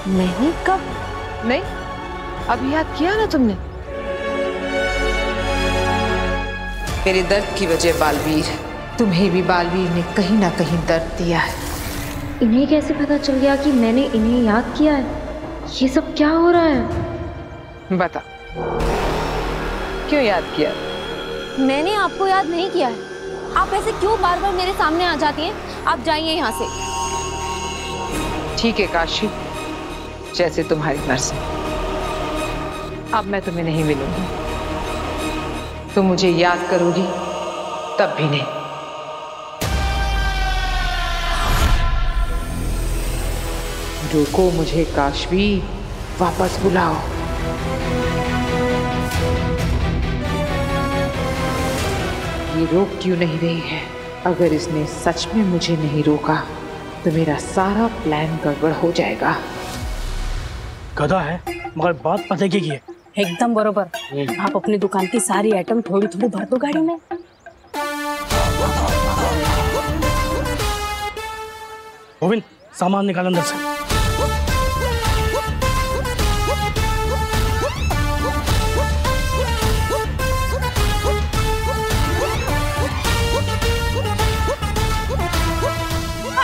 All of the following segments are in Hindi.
नहीं, कब? नहीं, अभी याद किया ना तुमने। मेरे दर्द की वजह बालवीर, तुम्हें भी बालवीर ने कहीं ना कहीं दर्द दिया है। इन्हें कैसे पता चल गया कि मैंने इन्हें याद किया है? ये सब क्या हो रहा है? बता, क्यों याद किया? मैंने आपको याद नहीं किया है। आप ऐसे क्यों बार बार मेरे सामने आ जाती हैं? आप जाइए यहाँ से। ठीक है काशी, जैसे तुम्हारी मर्जी। अब मैं तुम्हें नहीं मिलूंगी। तुम मुझे याद करोगी तब भी नहीं। रोको मुझे काशवी, वापस बुलाओ। ये रोक क्यों नहीं रही है? अगर इसने सच में मुझे नहीं रोका तो मेरा सारा प्लान गड़बड़ हो जाएगा। गधा है मगर बात पते की है। एकदम बरोबर। आप अपनी दुकान की सारी आइटम थोड़ी थोड़ी भर दो गाड़ी में। गोविंद, सामान निकाल अंदर से।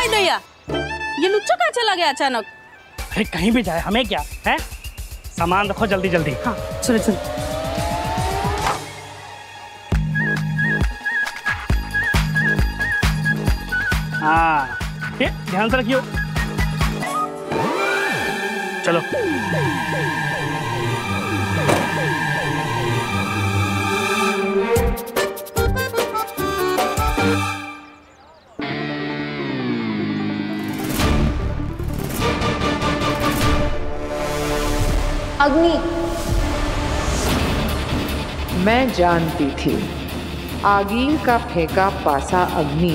भैया, ये लुच्चा कहाँ चला गया अचानक? अरे कहीं भी जाए, हमें क्या है? सामान रखो जल्दी जल्दी। हाँ चलो चलो। हाँ ये ध्यान से रखियो। चलो। अग्नि, मैं जानती थी आगीर का फेंका पासा अग्नि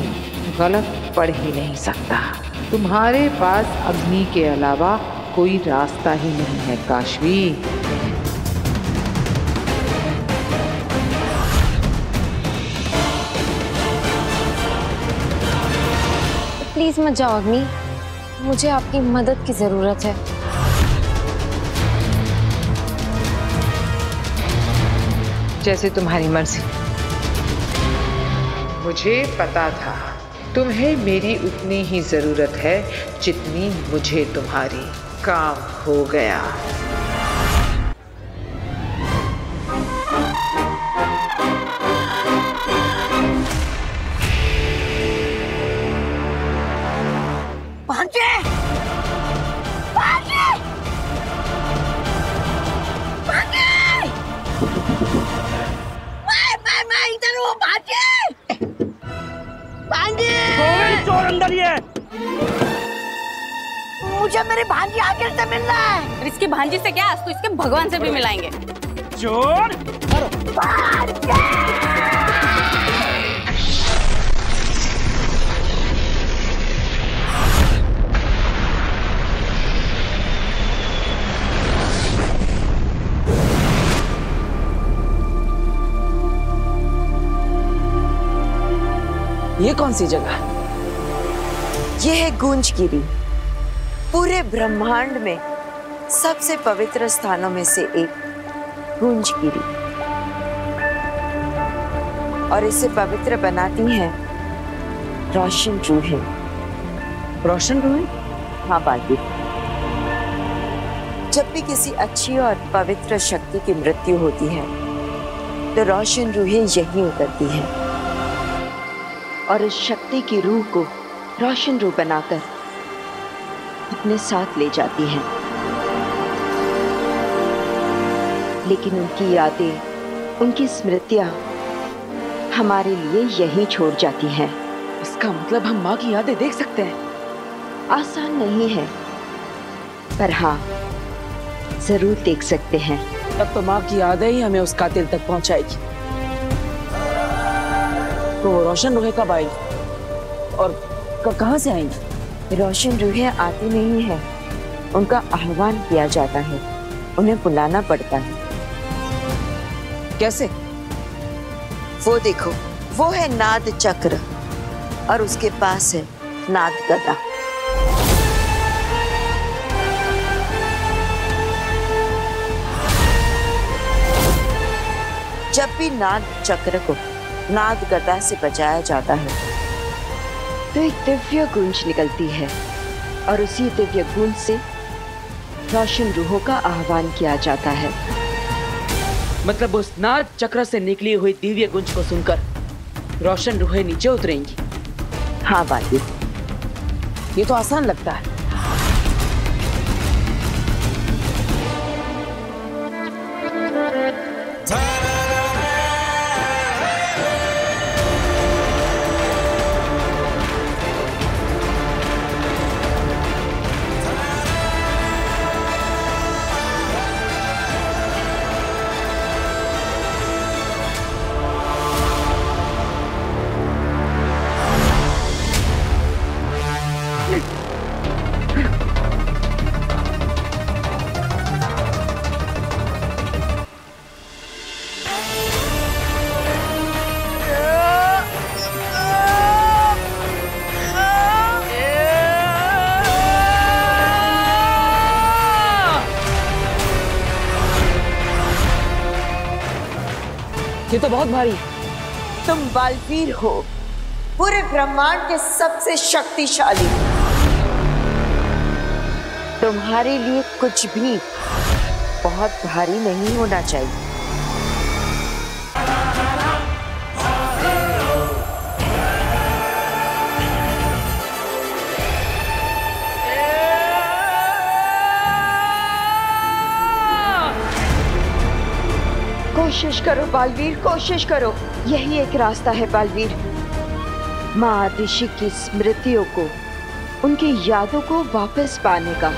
गलत पड़ ही नहीं सकता। तुम्हारे पास अग्नि के अलावा कोई रास्ता ही नहीं है काशवी। प्लीज मत जाओ अग्नि, मुझे आपकी मदद की जरूरत है। जैसे तुम्हारी मर्जी। मुझे पता था तुम्हें मेरी उतनी ही जरूरत है जितनी मुझे तुम्हारी। काम हो गया। भांजे! भांजे! भांजे! मैं इधर हूँ भांजे! भांजे! चोर अंदर ही है। मुझे मेरी भांजी आखिर से मिलना है। और इसकी भांजी से क्या, आज तो इसके भगवान से भी मिलाएंगे। चोर! ये कौन सी जगह है? ये है गूंजगिरी, पूरे ब्रह्मांड में सबसे पवित्र स्थानों में से एक गूंजगिरी। और इसे पवित्र बनाती हैं रोशन रूहें। रोशन रूहें? हाँ बालवीर, जब भी किसी अच्छी और पवित्र शक्ति की मृत्यु होती है तो रोशन रूहें यहीं उतरती हैं और इस शक्ति की रूह को रोशन रूह बनाकर अपने साथ ले जाती हैं। लेकिन उनकी यादें, उनकी स्मृतियां हमारे लिए यहीं छोड़ जाती हैं। इसका मतलब हम माँ की यादें देख सकते हैं? आसान नहीं है, पर हाँ जरूर देख सकते हैं। तब तो माँ की यादें ही हमें उस कातिल तक पहुंचाएगी। तो वो रोशन रूहें कब आएगी और कहाँ से आएंगी? रोशन रूहें आती नहीं है, उनका आह्वान किया जाता है, उन्हें बुलाना पड़ता है। कैसे? वो देखो, वो है नाद चक्र और उसके पास है नाद गदा। जब भी नाद चक्र को नाद गदा से बजाया जाता है तो एक दिव्य गूंज निकलती है और उसी दिव्य गूंज से रोशन रूहों का आह्वान किया जाता है। मतलब उस नाद चक्र से निकली हुई दिव्य गुंज को सुनकर रोशन रूहें नीचे उतरेंगी? हाँ बालवीर, ये तो आसान लगता है। ये तो बहुत भारी है। तुम बालवीर हो, पूरे ब्रह्मांड के सबसे शक्तिशाली। तुम्हारे लिए कुछ भी बहुत भारी नहीं होना चाहिए। कोशिश करो बालवीर, कोशिश करो। यही एक रास्ता है बालवीर, माँ आदिशि की स्मृतियों को, उनकी यादों को वापस पाने का।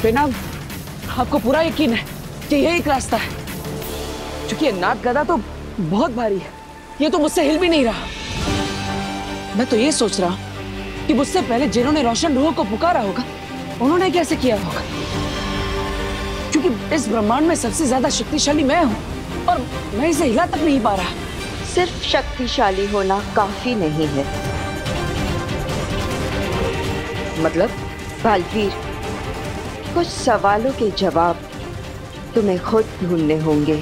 बेनाम, आपको पूरा यकीन है कि यही एक रास्ता है? क्योंकि ये नाद गदा तो बहुत भारी है, ये तो मुझसे हिल भी नहीं रहा। मैं तो ये सोच रहा हूँ कि मुझसे पहले जिन्होंने रोशन रूहों को पुकारा होगा, उन्होंने कैसे किया होगा। क्योंकि इस ब्रह्मांड में सबसे ज्यादा शक्तिशाली मैं हूँ और मैं इसे हिला तक नहीं पा रहा। सिर्फ शक्तिशाली होना काफी नहीं है। मतलब? बालवीर, कुछ सवालों के जवाब तुम्हें खुद ढूंढने होंगे।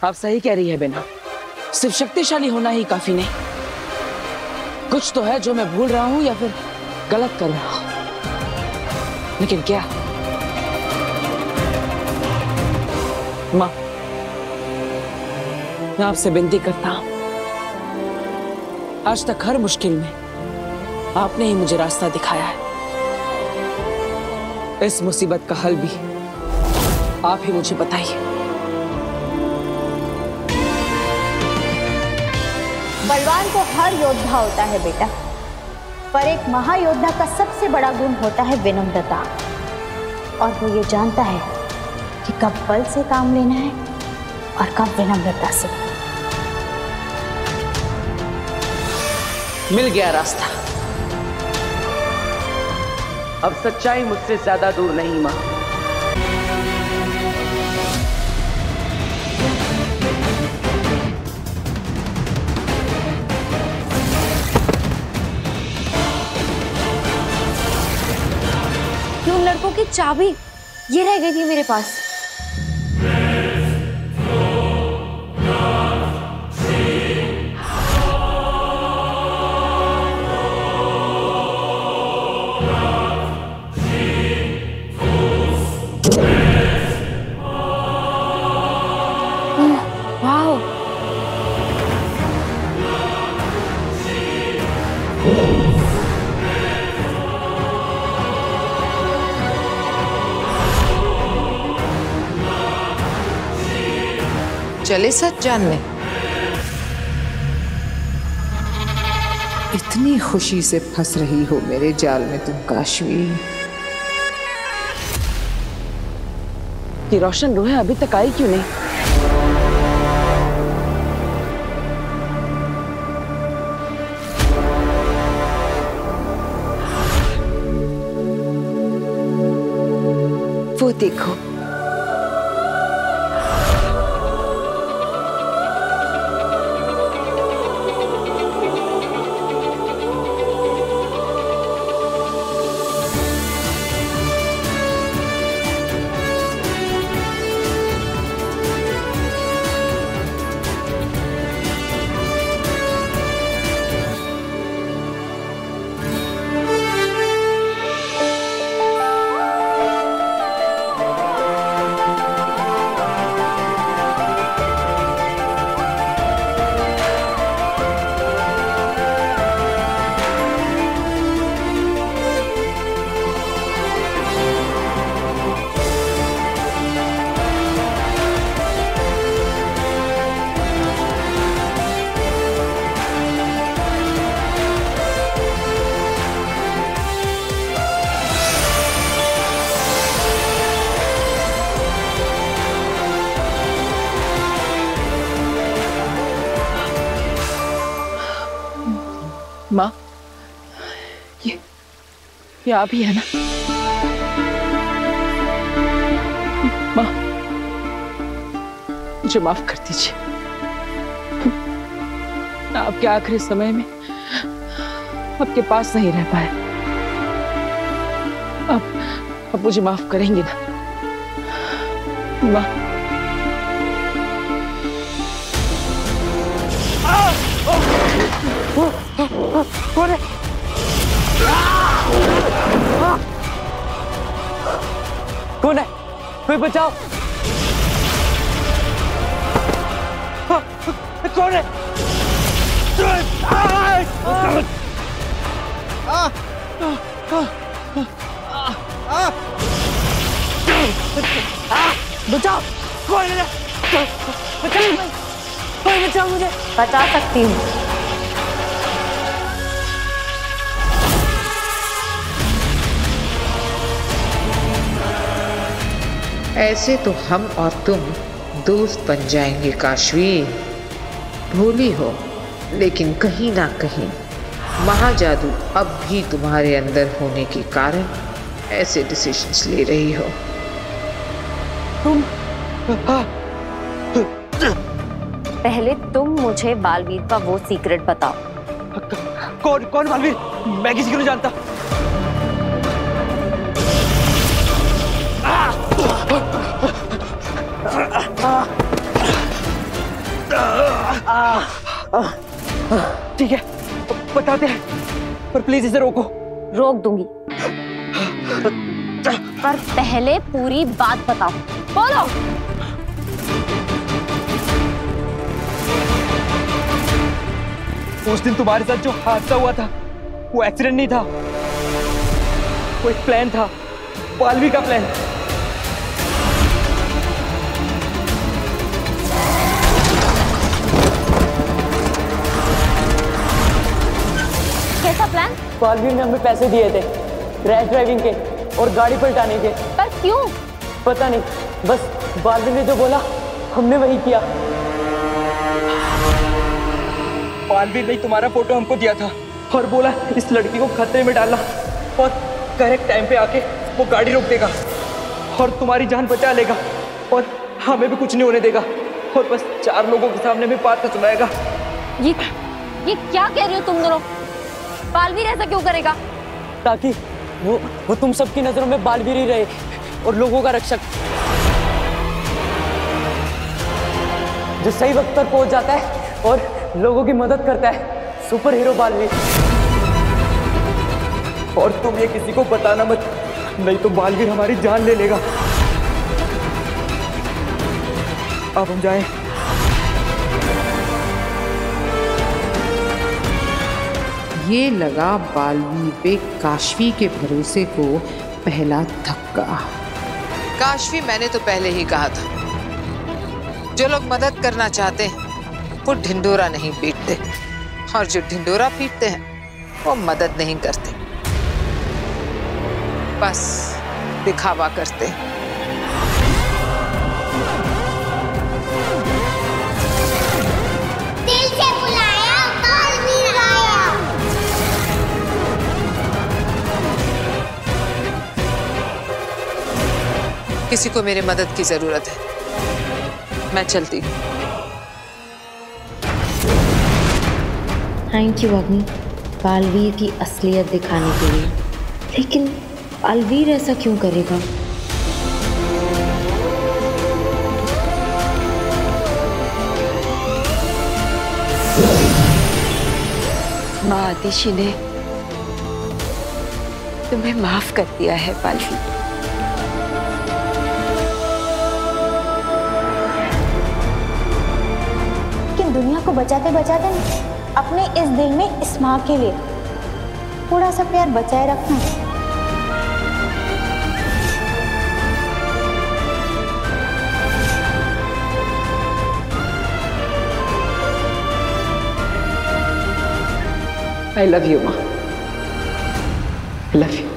आप सही कह रही है बेना, सिर्फ शक्तिशाली होना ही काफी नहीं। कुछ तो है जो मैं भूल रहा हूं या फिर गलत कर रहा हूं। लेकिन क्या? माँ, मैं आपसे विनती करता हूं, आज तक हर मुश्किल में आपने ही मुझे रास्ता दिखाया है। इस मुसीबत का हल भी आप ही मुझे बताइए। बलवान तो हर योद्धा होता है बेटा, पर एक महायोद्धा का सबसे बड़ा गुण होता है विनम्रता। और वो ये जानता है कि कब बल से काम लेना है और कब विनम्रता से। मिल गया रास्ता। अब सच्चाई मुझसे ज्यादा दूर नहीं मां। उन लड़कों की चाबी ये रह गई थी मेरे पास। चले सच जानने। इतनी खुशी से फंस रही हो मेरे जाल में तुम काशवी। ये रोशन रूह अभी तक आई क्यों नहीं? वो देखो, माँ, ये आप ही है ना? माँ, मुझे माफ कर दीजिए। मैं आपके आखिरी समय में आपके पास नहीं रह पाया। आप मुझे माफ करेंगे ना माँ? कौन है? कौन है? कोई बचाओ! कौन है? बचाओ! कौन है? बचाओ! कोई बचाओ मुझे! बचा सकती हूँ। ऐसे तो हम और तुम दोस्त बन जाएंगे काशवी। भोली हो, लेकिन कहीं ना कहीं महाजादू अब भी तुम्हारे अंदर होने के कारण ऐसे डिसीजंस ले रही हो। तुम पहले तुम मुझे बालवीर का वो सीक्रेट बताओ। कौन बालवीर? मैं किसी को नहीं जानता। ठीक है, बताते हैं, पर प्लीज इसे रोको। रोक दूंगी, पर पहले पूरी बात बताओ। बोलो। उस दिन तुम्हारे साथ जो हादसा हुआ था वो एक्सीडेंट नहीं था, वो एक प्लान था, बालवीर का प्लान। कैसा प्लान? बालवीर ने हमें पैसे दिए थे रैश ड्राइविंग के और गाड़ी पलटाने के। पर क्यों? पता नहीं, बस बालवीर ने जो बोला हमने वही किया। बालवीर ने तुम्हारा फोटो हमको दिया था और बोला इस लड़की को खतरे में डालना और करेक्ट टाइम पे आके वो गाड़ी रोक देगा और तुम्हारी जान बचा लेगा और हमें भी कुछ नहीं होने देगा और बस 4 लोगों के सामने में बात सुनाएगा। ये क्या कह रहे हो तुम दोनों? बालवीर ऐसा क्यों करेगा? ताकि वो तुम सबकी नजरों में बालवीर ही रहे और लोगों का रक्षक, जो सही वक्त पर पहुंच जाता है और लोगों की मदद करता है। Super hero Baalveer. और तुम ये किसी को बताना मत, नहीं तो बालवीर हमारी जान ले लेगा। अब हम जाएं। ये लगा बालवीर पे काशवी के भरोसे को पहला धक्का। काशवी, मैंने तो पहले ही कहा था, जो लोग मदद करना चाहते हैं वो ढिंडोरा नहीं पीटते, और जो ढिंडोरा पीटते हैं वो मदद नहीं करते, बस दिखावा करते हैं। किसी को मेरे मदद की जरूरत है। मैं चलती हूँ। थैंक यू अग्नि, बालवीर की असलियत दिखाने के लिए। लेकिन बालवीर ऐसा क्यों करेगा? माँ आतिशी ने तुम्हें माफ कर दिया है बालवीर। लेकिन दुनिया को बचाते बचाते अपने इस दिल में इस माँ के लिए थोड़ा सा प्यार बचाए रखना। I love you, माँ। I love you.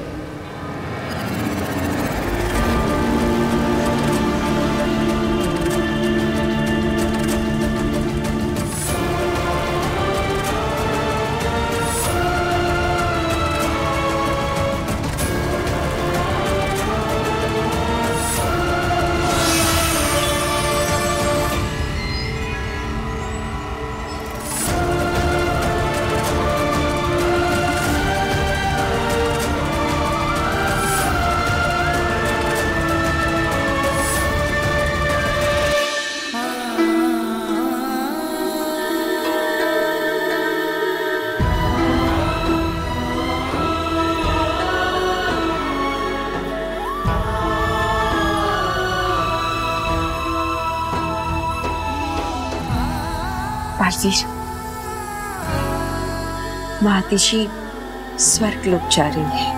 बालवीर, माँ आतिशी स्वर्ग लोक जा रही है।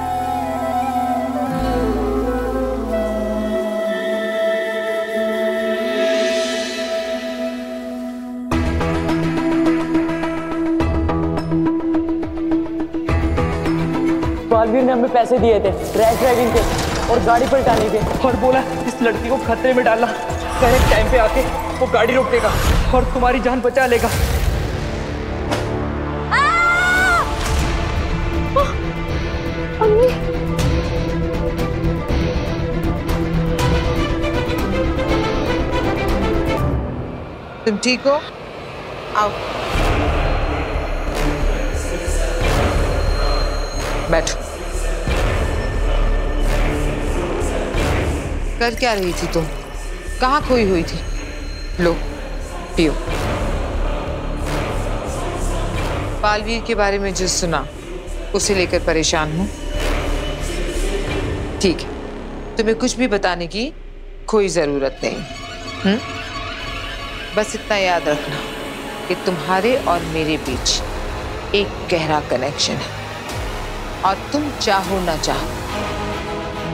बालवीर ने हमें पैसे दिए थे रैश ड्राइविंग के और गाड़ी पलटाने के, और बोला इस लड़की को खतरे में डालना, करेक्ट टाइम पे आके वो गाड़ी रोक देगा और तुम्हारी जान बचा लेगा। तुम ठीक हो? आओ बैठो। कर क्या रही थी तुम? कहाँ खोई हुई थी? लो पियो। बालवीर के बारे में जो सुना उसे लेकर परेशान हूँ। ठीक है, तुम्हें कुछ भी बताने की कोई जरूरत नहीं। बस इतना याद रखना कि तुम्हारे और मेरे बीच एक गहरा कनेक्शन है, और तुम चाहो ना चाहो,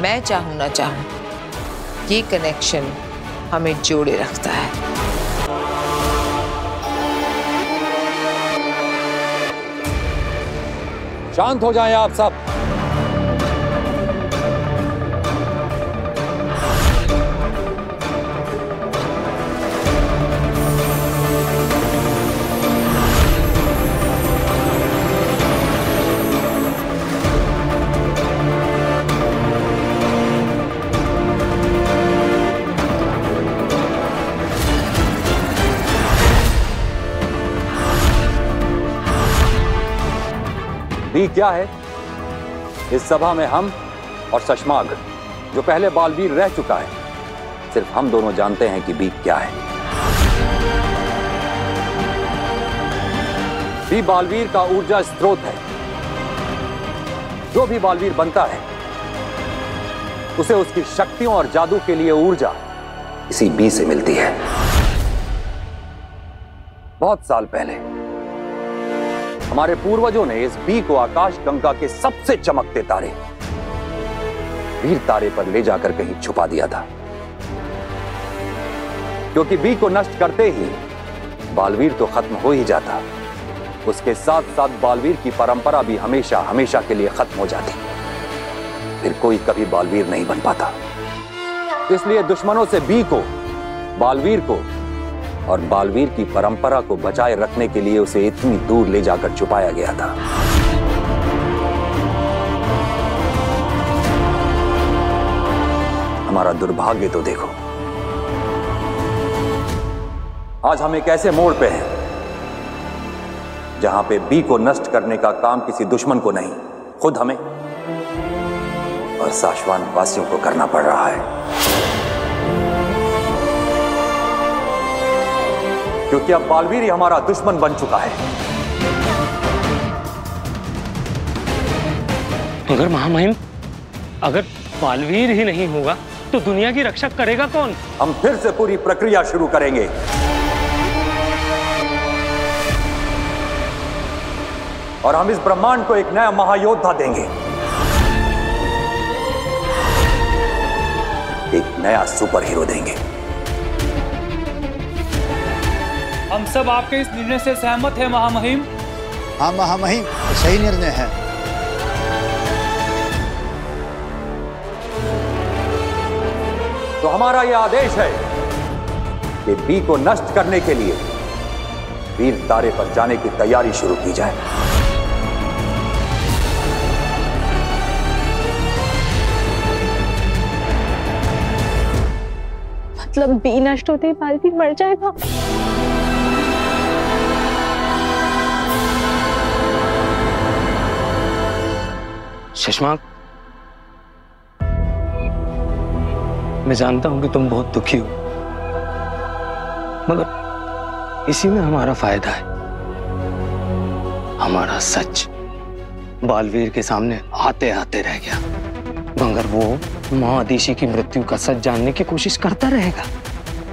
मैं चाहूं ना चाहूं, ये कनेक्शन हमें जोड़े रखता है। शांत हो जाएं आप सब। बी क्या है? इस सभा में हम और सशमाग, जो पहले बालवीर रह चुका है, सिर्फ हम दोनों जानते हैं कि बी क्या है। बी बालवीर का ऊर्जा स्रोत है। जो भी बालवीर बनता है उसे उसकी शक्तियों और जादू के लिए ऊर्जा इसी बी से मिलती है। बहुत साल पहले हमारे पूर्वजों ने इस बी को आकाश गंगा के सबसे चमकते तारे वीर तारे पर ले जाकर कहीं छुपा दिया था, क्योंकि बी को नष्ट करते ही बालवीर तो खत्म हो ही जाता, उसके साथ साथ बालवीर की परंपरा भी हमेशा हमेशा के लिए खत्म हो जाती। फिर कोई कभी बालवीर नहीं बन पाता। इसलिए दुश्मनों से बी को, बालवीर को और बालवीर की परंपरा को बचाए रखने के लिए उसे इतनी दूर ले जाकर छुपाया गया था। हमारा हमारा दुर्भाग्य तो देखो, आज हम एक ऐसे मोड़ पे हैं जहां पे बी को नष्ट करने का काम किसी दुश्मन को नहीं, खुद हमें और साशवान वासियों को करना पड़ रहा है। क्योंकि अब बालवीर ही हमारा दुश्मन बन चुका है। अगर महामहिम, अगर बालवीर ही नहीं होगा तो दुनिया की रक्षा करेगा कौन? हम फिर से पूरी प्रक्रिया शुरू करेंगे। और हम इस ब्रह्मांड को एक नया महायोद्धा देंगे, एक नया सुपर हीरो देंगे। हम सब आपके इस निर्णय से सहमत हैं महामहिम। हाँ महामहिम, सही निर्णय है। तो हमारा यह आदेश है कि बी को नष्ट करने के लिए वीर तारे पर जाने की तैयारी शुरू की जाए। मतलब बी नष्ट होते ही बालवीर मर जाएगा? शशांक, मैं जानता हूं कि तुम बहुत दुखी हो, मगर इसी में हमारा फायदा है। हमारा सच बालवीर के सामने आते आते रह गया, मगर वो मां आदिशि की मृत्यु का सच जानने की कोशिश करता रहेगा।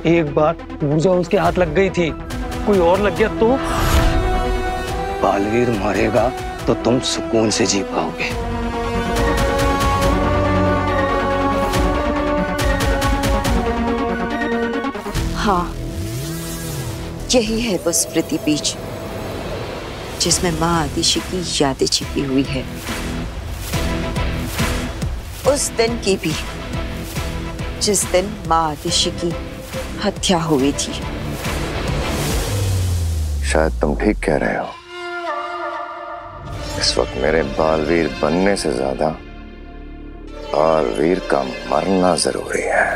एक बार ऊर्जा उसके हाथ लग गई थी, कोई और लग गया तो बालवीर मरेगा तो तुम सुकून से जी पाओगे। हाँ, यही है वो स्मृति बीज जिसमें मां आदिशि की यादें छिपी हुई है, उस दिन की भी जिस दिन मां आदिशि की हत्या हुई थी। शायद तुम ठीक कह रहे हो। इस वक्त मेरे बालवीर बनने से ज्यादा बालवीर का मरना जरूरी है।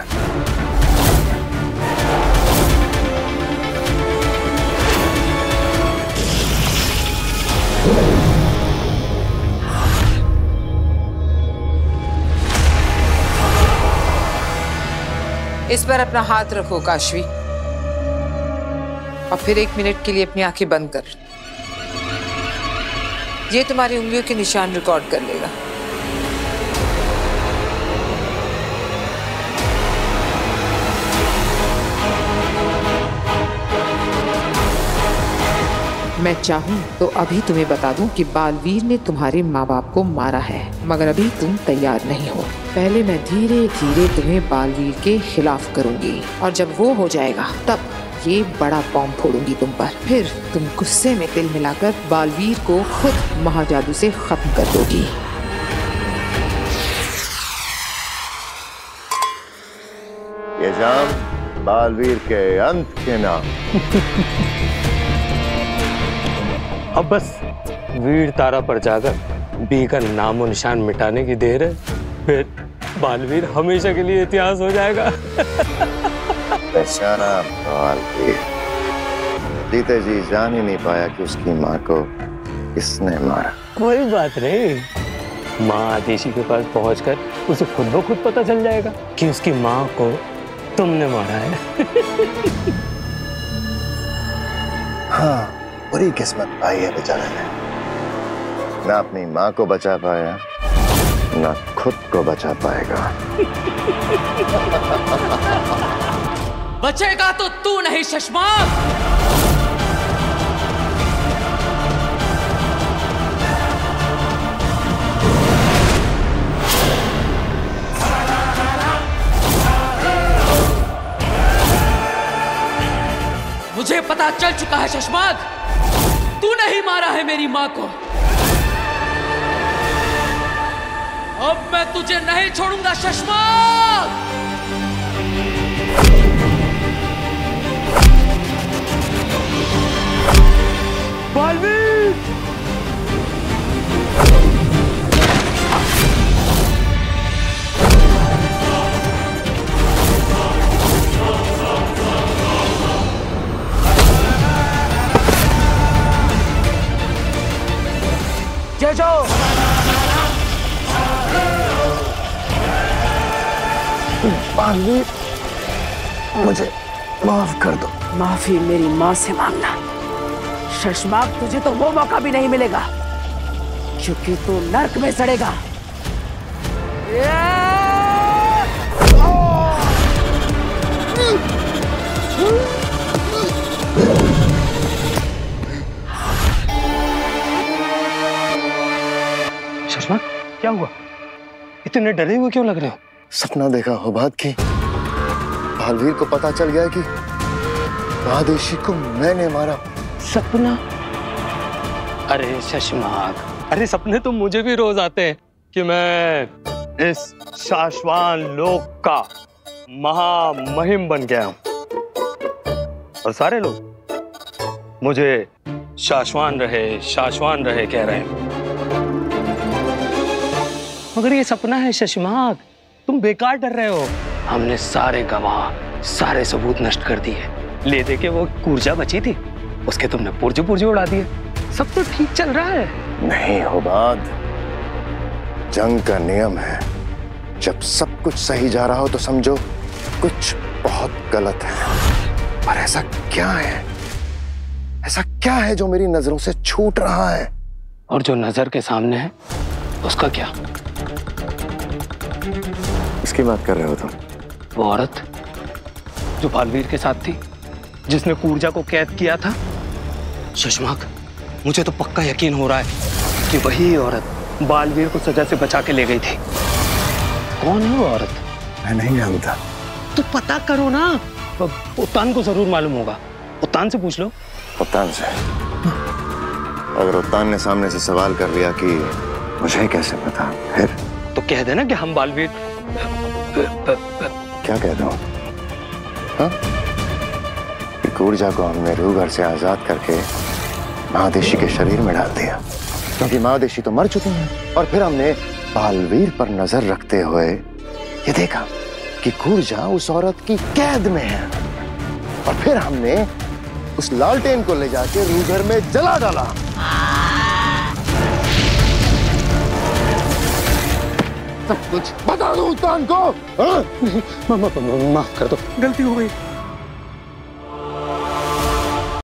इस पर अपना हाथ रखो काशवी, और फिर 1 मिनट के लिए अपनी आंखें बंद कर। ये तुम्हारी उंगलियों के निशान रिकॉर्ड कर लेगा। मैं चाहूं तो अभी तुम्हें बता दूं कि बालवीर ने तुम्हारे माँ बाप को मारा है, मगर अभी तुम तैयार नहीं हो। पहले मैं धीरे धीरे तुम्हें बालवीर के खिलाफ करूंगी, और जब वो हो जाएगा तब ये बड़ा बॉम्ब फोड़ूंगी तुम पर। फिर तुम गुस्से में तिल मिलाकर बालवीर को खुद महाजादू से खत्म कर दोगी। ये जाम बालवीर के अंत के नाम। अब बस वीर तारा पर जाकर बी का नामो निशान मिटाने की देर है, फिर बालवीर हमेशा के लिए इतिहास हो जाएगा। बेचारा बालवीर जीते जी जान ही नहीं पाया कि उसकी माँ को किसने मारा। कोई बात नहीं, माँ आदिशि के पास पहुंचकर उसे खुद ब खुद पता चल जाएगा कि उसकी माँ को तुमने मारा है। हाँ, बुरी किस्मत पाई है बेचारे ने, ना अपनी माँ को बचा पाया ना खुद को बचा पाएगा। बचेगा तो तू नहीं शशांक। मुझे पता चल चुका है शशांक, तू नहीं मारा है मेरी माँ को। अब मैं तुझे नहीं छोड़ूंगा शशांक। बालवीर! बालवीर, मुझे माफ कर दो। माफी मेरी माँ से मांगना। शशमाक, तुझे तो वो मौका भी नहीं मिलेगा क्योंकि तू नर्क में सड़ेगा। शशमाक, क्या हुआ? इतने डरे हुए क्यों लग रहे हो? सपना देखा हो बात की। बालवीर को पता चल गया कि महादेशी को मैंने मारा। सपना? अरे शशमाक, अरे सपने तो मुझे भी रोज आते हैं कि मैं इस शाश्वान लोक का महामहिम बन गया हूं और सारे लोग मुझे शाश्वान रहे कह रहे हैं। मगर ये सपना है शशमाक, तुम बेकार डर रहे हो। हमने सारे गवाह, सारे सबूत नष्ट कर दिए। ले दे के वो कूर्जा बची थी, उसके तुमने पुर्जे उड़ा दिए। सब तो ठीक चल रहा है। नहीं होबाद, जंग का नियम है, जब सब कुछ सही जा रहा हो तो समझो कुछ बहुत गलत है। पर ऐसा क्या है, ऐसा क्या है जो मेरी नजरों से छूट रहा है? और जो नजर के सामने है उसका क्या? किसकी बात कर रहे हो तुम? वो औरत जो बालवीर के साथ थी, जिसने कूर्जा को कैद किया था। शशमाक, मुझे तो पक्का यकीन हो रहा है कि वही औरत बालवीर को सजा से बचा के ले गई थी। कौन है वो औरत? मैं नहीं जानता। तो पता करो ना। उत्तान को जरूर मालूम होगा, उत्तान से पूछ लो। उत्तान से? अगर उत्तान ने सामने से सवाल कर लिया कि मुझे कैसे पता, फिर तो कह देना कि हम बालवीर। क्या कह दूं? हाँ? कि कूर्जा को हमने रूघर से आजाद करके महादेशी के शरीर में डाल दिया, क्योंकि महादेशी तो मर चुके हैं। और फिर हमने बालवीर पर नजर रखते हुए ये देखा कि कूर्जा उस औरत की कैद में है, और फिर हमने उस लालटेन को ले जाके रूघर में जला डाला। सब कुछ बता दो उत्तान को। माफ कर दो, गलती हो गई।